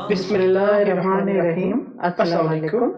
بسم اللہ الرحمن الرحیم۔ السلام علیکم۔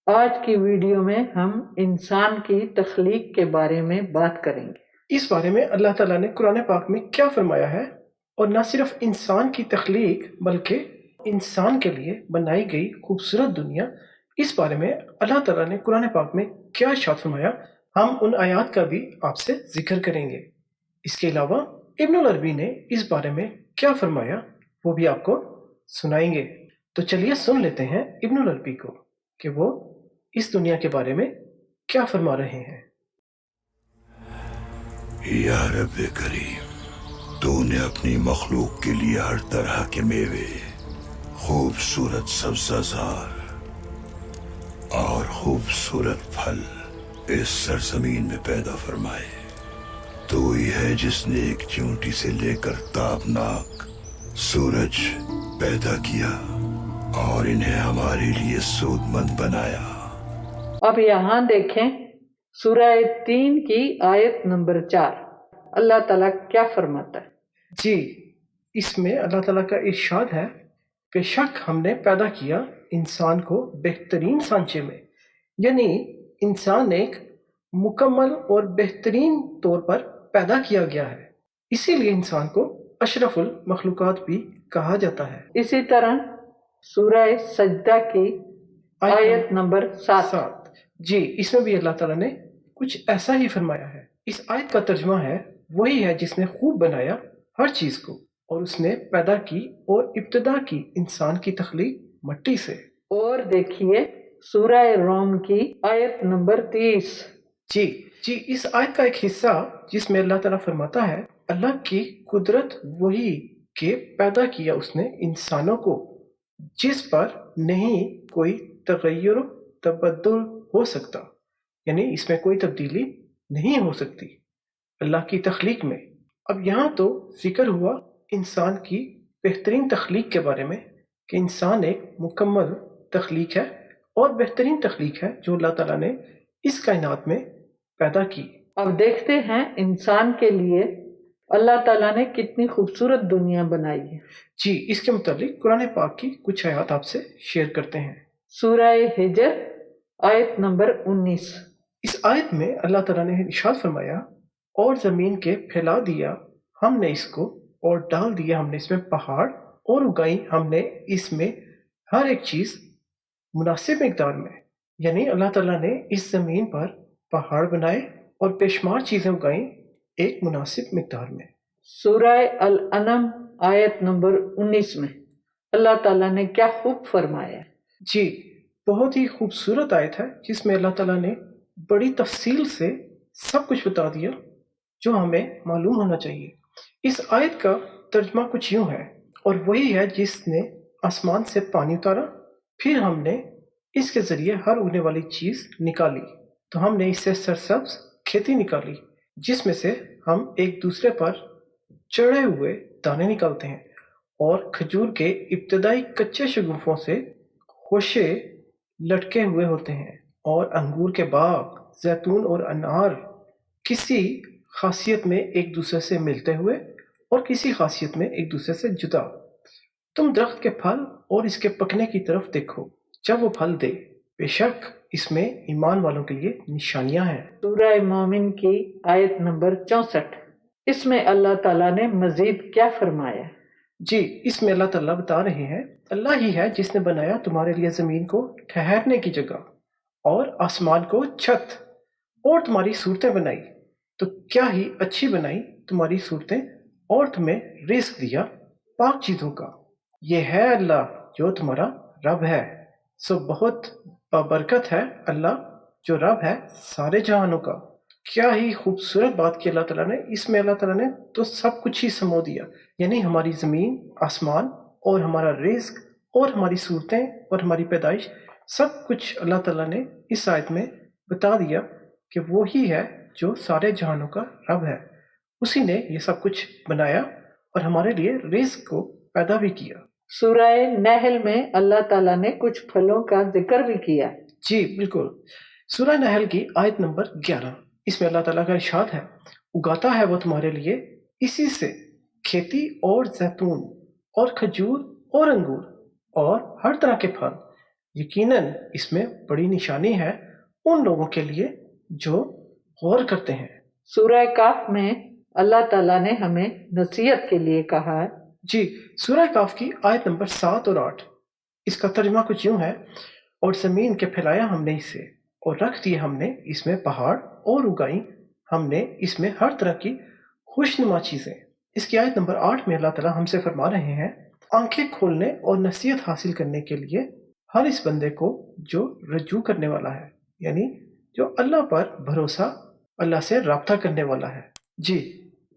آج کی ویڈیو میں ہم انسان کی تخلیق کے بارے میں بات کریں گے۔ اس بارے میں اللہ تعالیٰ نے قرآن پاک میں کیا فرمایا ہے، اور نہ صرف انسان کی تخلیق بلکہ انسان کے لیے بنائی گئی خوبصورت دنیا، اس بارے میں اللہ تعالیٰ نے قرآن پاک میں کیا ارشاد فرمایا، ہم ان آیات کا بھی آپ سے ذکر کریں گے۔ اس کے علاوہ ابن العربی نے اس بارے میں کیا فرمایا وہ بھی آپ کو سنائیں گے۔ تو چلیے سن لیتے ہیں ابن العربی کو کہ وہ اس دنیا کے بارے میں کیا فرما رہے ہیں۔ یا رب کریم، تو نے اپنی مخلوق کے لیے ہر طرح کے میوے، خوبصورت سبزہ زار اور خوبصورت پھل اس سرزمین میں پیدا فرمائے۔ تو ہی ہے جس نے ایک چونٹی سے لے کر تابناک سورج پیدا کیا اور انہیں ہمارے لیے سود مند بنایا۔ اب یہاں دیکھیں سورہ 3 کی آیت نمبر 4، اللہ تعالیٰ کیا فرماتا ہے؟ جی، اس میں اللہ تعالیٰ کا ارشاد ہے، بے شک ہم نے پیدا کیا انسان کو بہترین سانچے میں، یعنی انسان ایک مکمل اور بہترین طور پر پیدا کیا گیا ہے، اسی لیے انسان کو اشرف المخلوقات بھی کہا جاتا ہے۔ اسی طرح سورہ سجدہ کی آیت نمبر 7، جی، اس میں بھی اللہ تعالیٰ نے کچھ ایسا ہی فرمایا ہے۔ اس آیت کا ترجمہ ہے، وہی ہے جس نے خوب بنایا ہر چیز کو، اور اس نے پیدا کی اور ابتدا کی انسان کی تخلیق مٹی سے۔ اور دیکھیے سورہ روم کی آیت نمبر 30۔ جی، اس آیت کا ایک حصہ جس میں اللہ تعالیٰ فرماتا ہے، اللہ کی قدرت وہی کہ پیدا کیا اس نے انسانوں کو جس پر نہیں کوئی تغیر و تبدل ہو سکتا، یعنی اس میں کوئی تبدیلی نہیں ہو سکتی اللہ کی تخلیق میں۔ اب یہاں تو ذکر ہوا انسان کی بہترین تخلیق کے بارے میں کہ انسان ایک مکمل تخلیق ہے اور بہترین تخلیق ہے جو اللہ تعالیٰ نے اس کائنات میں پیدا کی۔ اب دیکھتے ہیں انسان کے لیے اللہ تعالیٰ نے کتنی خوبصورت دنیا بنائی ہے۔ جی، اس کے متعلق قرآن پاک کی کچھ آیات آپ سے شیئر کرتے ہیں۔ سورہ ہجر آیت نمبر 19۔ اس آیت میں اللہ تعالیٰ نے ارشاد فرمایا، اور زمین کے پھیلا دیا ہم نے اس کو، اور ڈال دیا ہم نے اس میں پہاڑ، اور اگائی ہم نے اس میں ہر ایک چیز مناسب مقدار میں، یعنی اللہ تعالیٰ نے اس زمین پر پہاڑ بنائے اور بے شمار چیزیں اگائیں ایک مناسب مقدار میں۔ سورہ الانعام آیت نمبر 19 میں اللہ تعالیٰ نے کیا خوب فرمایا؟ جی، بہت ہی خوبصورت آیت ہے جس میں اللہ تعالیٰ نے بڑی تفصیل سے سب کچھ بتا دیا جو ہمیں معلوم ہونا چاہیے۔ اس آیت کا ترجمہ کچھ یوں ہے، اور وہی ہے جس نے آسمان سے پانی اتارا، پھر ہم نے اس کے ذریعے ہر اگنے والی چیز نکالی، تو ہم نے اس سے سرسبز کھیتی نکالی جس میں سے ہم ایک دوسرے پر چڑھے ہوئے دانے نکالتے ہیں، اور کھجور کے ابتدائی کچے شگوفوں سے خوشے لٹکے ہوئے ہوتے ہیں، اور انگور کے باغ، زیتون اور انار کسی خاصیت میں ایک دوسرے سے ملتے ہوئے اور کسی خاصیت میں ایک دوسرے سے جدا۔ تم درخت کے پھل اور اس کے پکنے کی طرف دیکھو جب وہ پھل دے، بے شک اس میں ایمان والوں کے لیے نشانیاں ہیں۔ سورہ مومن کی آیت نمبر 64، اس میں اللہ تعالیٰ نے مزید کیا فرمایا؟ جی، اس میں اللہ تعالیٰ بتا رہے ہیں، اللہ ہی ہے جس نے بنایا تمہارے لیے زمین کو ٹھہرنے کی جگہ اور آسمان کو چھت، اور تمہاری صورتیں بنائی، تو کیا ہی اچھی بنائی تمہاری صورتیں، اور تمہیں رزق دیا پاک چیزوں کا۔ یہ ہے اللہ جو تمہارا رب ہے، سو بہت بابرکت ہے اللہ جو رب ہے سارے جہانوں کا۔ کیا ہی خوبصورت بات کی اللہ تعالیٰ نے، اس میں اللہ تعالیٰ نے تو سب کچھ ہی سمو دیا، یعنی ہماری زمین، آسمان، اور ہمارا رزق، اور ہماری صورتیں، اور ہماری پیدائش، سب کچھ اللہ تعالیٰ نے اس آیت میں بتا دیا کہ وہی ہے جو سارے جہانوں کا رب ہے، اسی نے یہ سب کچھ بنایا اور ہمارے لیے رزق کو پیدا بھی کیا۔ سورہ نحل میں اللہ تعالیٰ نے کچھ پھلوں کا ذکر بھی کیا۔ جی بالکل، سورہ نحل کی آیت نمبر 11، اس میں اللہ تعالیٰ کا ارشاد ہے، اگاتا ہے وہ تمہارے لیے اسی سے کھیتی اور زیتون اور کھجور اور انگور اور ہر طرح کے پھل۔ یقیناً اس میں بڑی نشانی ہے ان لوگوں کے لیے جو غور کرتے ہیں۔ سورہ کاف میں اللہ تعالیٰ نے ہمیں نصیحت کے لیے کہا ہے۔ جی، سورہ کاف کی آیت نمبر 7 اور 8، اس کا ترجمہ کچھ یوں ہے: اور زمین کے پھیلایا ہم نے اسے، اور رکھ دیے ہم نے اس میں پہاڑ، اور اگائیں ہم نے اس میں ہر طرح کی خوشنما چیزیں۔ اس کی آیت نمبر 8 میں اللہ تعالیٰ ہم سے فرما رہے ہیں، آنکھیں کھولنے اور نصیحت حاصل کرنے کے لیے ہر اس بندے کو جو رجوع کرنے والا ہے، یعنی جو اللہ پر بھروسہ، اللہ سے رابطہ کرنے والا ہے۔ جی،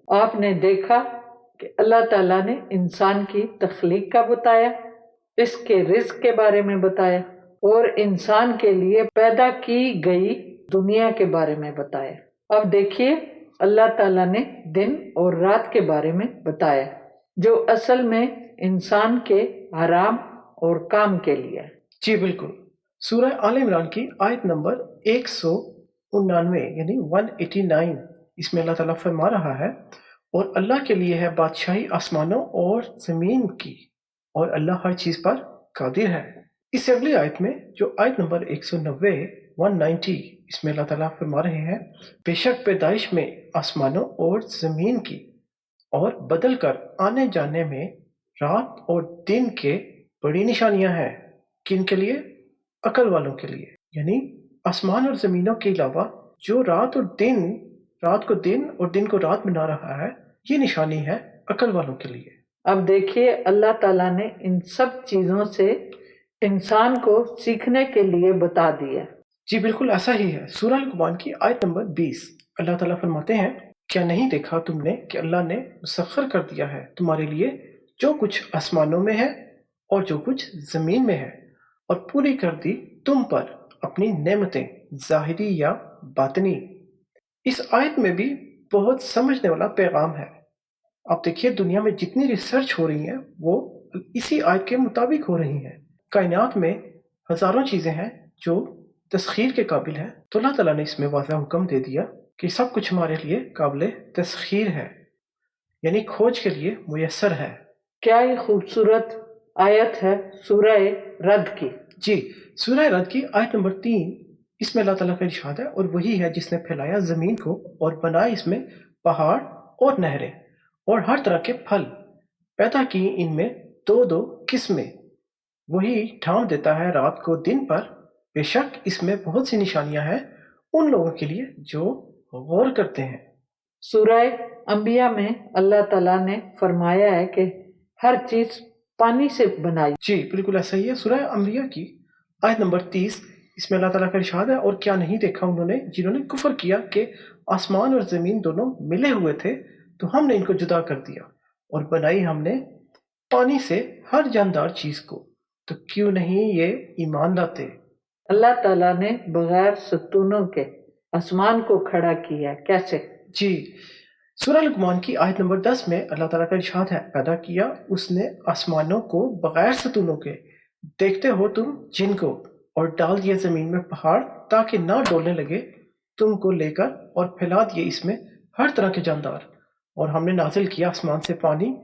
آپ نے دیکھا کہ اللہ تعالیٰ نے انسان کی تخلیق کا بتایا، اس کے رزق کے بارے میں بتایا، اور انسان کے لیے پیدا کی گئی دنیا کے بارے میں بتایا۔ اب دیکھیے اللہ تعالیٰ نے دن اور رات کے بارے میں بتایا، جو اصل میں انسان کے آرام اور کام کے لیے۔ جی بالکل، سورہ آل عمران کی آیت نمبر 199 یعنی 189، اس میں اللہ تعالیٰ فرما رہا ہے، اور اللہ کے لیے ہے بادشاہی آسمانوں اور زمین کی، اور اللہ ہر چیز پر قادر ہے۔ اس سے اگلی آیت میں جو آیت نمبر 190 اس میں اللہ تعالیٰ فرما رہے ہیں، بے شک پیدائش میں آسمانوں اور زمین کی، اور بدل کر آنے جانے میں رات اور دن کے بڑی نشانیاں ہیں۔ کن کے لیے؟ عقل والوں کے لیے، یعنی آسمان اور زمینوں کے علاوہ جو رات کو دن اور دن کو رات بنا رہا ہے، یہ نشانی ہے عقل والوں کے لیے۔ اب دیکھیے اللہ تعالیٰ نے ان سب چیزوں سے انسان کو سیکھنے کے لیے بتا دیا۔ جی بالکل ایسا ہی ہے۔ سورہ لقمان کی آیت نمبر 20 اللہ تعالیٰ فرماتے ہیں، کیا نہیں دیکھا تم نے کہ اللہ نے مسخر کر دیا ہے تمہارے لیے جو کچھ آسمانوں میں ہے اور جو کچھ زمین میں ہے، اور پوری کر دی تم پر اپنی نعمتیں ظاہری یا باطنی۔ اس آیت میں بھی بہت سمجھنے والا پیغام ہے۔ آپ دیکھیے دنیا میں جتنی ریسرچ ہو رہی ہیں وہ اسی آیت کے مطابق ہو رہی ہیں۔ کائنات میں ہزاروں چیزیں ہیں جو تسخیر کے قابل ہیں، تو اللہ تعالیٰ نے اس میں واضح حکم دے دیا کہ سب کچھ ہمارے لیے قابل تسخیر ہے، یعنی کھوج کے لیے میسر ہے۔ کیا یہ خوبصورت آیت ہے سورہ رد کی۔ جی، سورہ رد کی آیت نمبر 3 اس میں اللہ تعالیٰ کا ارشاد ہے، اور وہی ہے جس نے پھیلایا زمین کو اور بنائے اس میں پہاڑ اور نہریں اور ہر طرح کے پھل، پیدا کی ان میں دو دو قسمیں، وہی ڈھانپ دیتا ہے رات کو دن پر، بے شک اس میں بہت سی نشانیاں ہیں ان لوگوں کے لیے جو غور کرتے ہیں۔ سورہ انبیاء میں اللہ تعالیٰ نے فرمایا ہے کہ ہر چیز پانی سے بنائی۔ جی بالکل ایسا ہی ہے۔ سورہ انبیاء کی آیت نمبر 30 اس میں اللہ تعالیٰ کا ارشاد ہے، اور کیا نہیں دیکھا انہوں نے جنہوں نے کفر کیا کہ آسمان اور زمین دونوں ملے ہوئے تھے تو ہم نے ان کو جدا کر دیا، اور بنائی ہم نے پانی سے ہر جاندار چیز کو، تو کیوں نہیں یہ ایمان لاتے۔ اللہ تعالیٰ نے بغیر ستونوں کے آسمان کو کھڑا کیا، کیسے؟ جی، سورہ لقمان کی آیت نمبر 10 میں اللہ تعالیٰ کا ارشاد ہے، پیدا کیا اس نے آسمانوں کو بغیر ستونوں کے، دیکھتے ہو تم جن کو، اور ڈال دیے زمین میں پہاڑ تاکہ نہ ڈولنے لگے تم کو لے کر، اور پھیلا دیے اس میں ہر طرح کے جاندار، اور ہم نے نازل کیا آسمان سے پانی،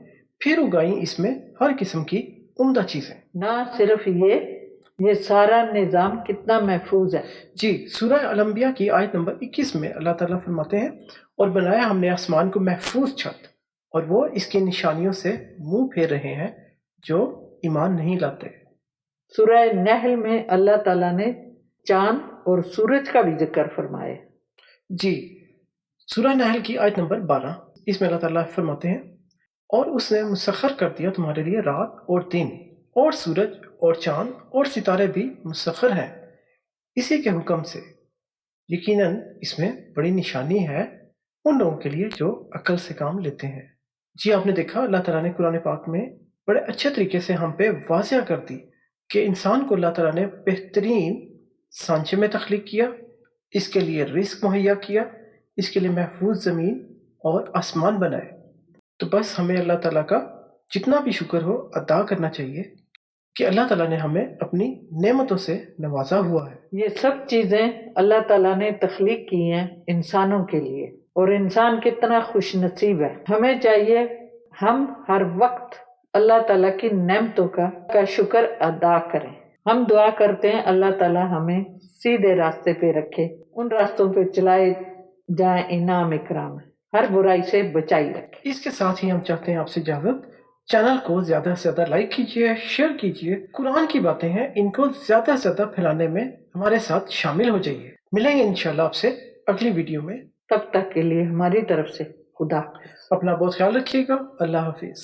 پھر اگائیں اس میں ہر قسم کی عمدہ چیزیں۔ نہ صرف یہ سارا نظام کتنا محفوظ ہے۔ جی، سورہ الانبیاء کی آیت نمبر 21 میں اللہ تعالیٰ فرماتے ہیں، اور بنایا ہم نے آسمان کو محفوظ چھت، اور وہ اس کی نشانیوں سے منہ پھیر رہے ہیں جو ایمان نہیں لاتے۔ سورہ نحل میں اللہ تعالیٰ نے چاند اور سورج کا بھی ذکر فرمایا۔ جی، سورہ نحل کی آیت نمبر 12 اس میں اللہ تعالیٰ فرماتے ہیں، اور اس نے مسخر کر دیا تمہارے لیے رات اور دن، اور سورج اور چاند اور ستارے بھی مسخر ہیں اسی کے حکم سے، یقیناً اس میں بڑی نشانی ہے ان لوگوں کے لیے جو عقل سے کام لیتے ہیں۔ جی، آپ نے دیکھا اللہ تعالیٰ نے قرآن پاک میں بڑے اچھے طریقے سے ہم پہ واضح کر دی کہ انسان کو اللہ تعالیٰ نے بہترین سانچے میں تخلیق کیا، اس کے لیے رزق مہیا کیا، اس کے لیے محفوظ زمین اور آسمان بنائے۔ تو بس ہمیں اللہ تعالیٰ کا جتنا بھی شکر ہو ادا کرنا چاہیے کہ اللہ تعالیٰ نے ہمیں اپنی نعمتوں سے نوازا ہوا ہے۔ یہ سب چیزیں اللہ تعالیٰ نے تخلیق کی ہیں انسانوں کے لیے، اور انسان کتنا خوش نصیب ہے۔ ہمیں چاہیے ہم ہر وقت اللہ تعالیٰ کی نعمتوں کا شکر ادا کریں۔ ہم دعا کرتے ہیں اللہ تعالیٰ ہمیں سیدھے راستے پہ رکھے، ان راستوں پہ چلائے جائیں انعام اکرام، ہر برائی سے بچائی رکھے۔ اس کے ساتھ ہی ہم چاہتے ہیں آپ سے اجازت، چینل کو زیادہ سے زیادہ لائک کیجیے، شیئر کیجیے، قرآن کی باتیں ہیں ان کو زیادہ سے زیادہ پھیلانے میں ہمارے ساتھ شامل ہو جائیے۔ ملیں گے انشاءاللہ آپ سے اگلی ویڈیو میں، تب تک کے لیے ہماری طرف سے خدا حافظ۔ اپنا بہت خیال رکھیے گا، اللہ حافظ۔